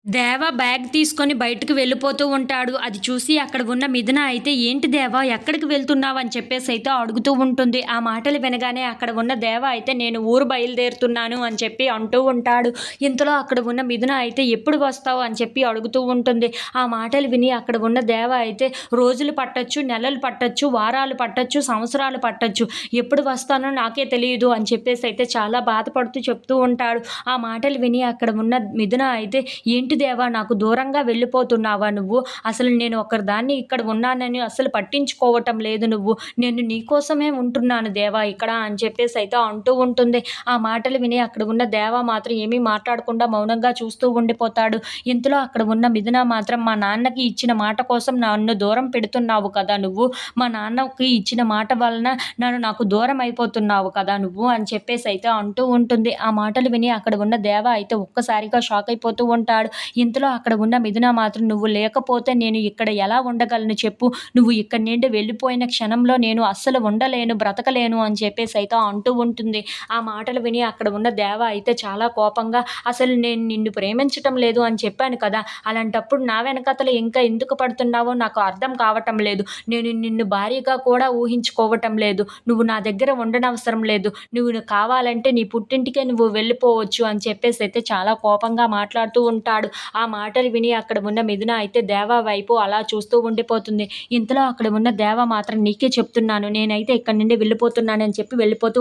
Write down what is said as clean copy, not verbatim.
దేవ బ్యాగ్ తీసుకొని బయటకు వెళ్ళిపోతూ ఉంటాడు. అది చూసి అక్కడ ఉన్న మిథున అయితే, "ఏంటి దేవ ఎక్కడికి వెళ్తున్నావు?" అని చెప్పేసైతే అడుగుతూ ఉంటుంది. ఆ మాటలు వినగానే అక్కడ ఉన్న దేవ అయితే, "నేను ఊరు బయలుదేరుతున్నాను" అని చెప్పి అంటూ ఉంటాడు. ఇంతలో అక్కడ ఉన్న మిథున అయితే, "ఎప్పుడు వస్తావు?" అని చెప్పి అడుగుతూ ఉంటుంది. ఆ మాటలు విని అక్కడ ఉన్న దేవ అయితే, "రోజులు పట్టొచ్చు, నెలలు పట్టొచ్చు, వారాలు పట్టొచ్చు, సంవత్సరాలు పట్టొచ్చు. ఎప్పుడు వస్తానో నాకే తెలీదు" అని చెప్పేసైతే చాలా బాధపడుతూ చెప్తూ ఉంటాడు. ఆ మాటలు విని అక్కడ ఉన్న మిథున అయితే, "ఏంటి దేవా నాకు దూరంగా వెళ్ళిపోతున్నావా నువ్వు? అసలు నేను ఒక్కదాన్ని ఇక్కడ ఉన్నానని అస్సలు పట్టించుకోవటం లేదు నువ్వు. నేను నీ కోసమే ఉంటున్నాను దేవా ఇక్కడ" అని చెప్పేసైతే అంటూ ఉంటుంది. ఆ మాటలు విని అక్కడ ఉన్న దేవ మాత్రం ఏమీ మాట్లాడకుండా మౌనంగా చూస్తూ ఉండిపోతాడు. ఇంతలో అక్కడ ఉన్న మిథున మాత్రం, "మా నాన్నకి ఇచ్చిన మాట కోసం నన్ను దూరం పెడుతున్నావు కదా నువ్వు. మా నాన్నకి ఇచ్చిన మాట వలన నాకు దూరం అయిపోతున్నావు కదా నువ్వు" అని చెప్పేసైతే అంటూ ఉంటుంది. ఆ మాటలు విని అక్కడ ఉన్న దేవ అయితే ఒక్కసారిగా షాక్ అయిపోతూ ఉంటాడు. ఇంతలో అక్కడ ఉన్న మిథున మాత్రం, "నువ్వు లేకపోతే నేను ఇక్కడ ఎలా ఉండగలను చెప్పు? నువ్వు ఇక్కడి నుండి వెళ్ళిపోయిన క్షణంలో నేను అస్సలు ఉండలేను, బ్రతకలేను" అని చెప్పేసైతే అంటూ ఉంటుంది. ఆ మాటలు విని అక్కడ ఉన్న దేవ అయితే చాలా కోపంగా, "అసలు నేను నిన్ను ప్రేమించటం లేదు అని చెప్పాను కదా! అలాంటప్పుడు నా వెనకాతల ఇంకా ఎందుకు పడుతున్నావో నాకు అర్థం కావటం లేదు. నేను నిన్ను భార్యగా కూడా ఊహించుకోవటం లేదు. నువ్వు నా దగ్గర ఉండనవసరం లేదు. నువ్వు కావాలంటే నీ పుట్టింటికే నువ్వు వెళ్ళిపోవచ్చు" అని చెప్పేసైతే చాలా కోపంగా మాట్లాడుతూ ఉంటాడు. ఆ మాటలు విని అక్కడ ఉన్న మిథున అయితే దేవ వైపు అలా చూస్తూ ఉండిపోతుంది. ఇంతలో అక్కడ ఉన్న దేవ మాత్రం, "నీకే చెప్తున్నాను నేనైతే ఇక్కడి నుండి వెళ్ళిపోతున్నానని" చెప్పి వెళ్ళిపోతూ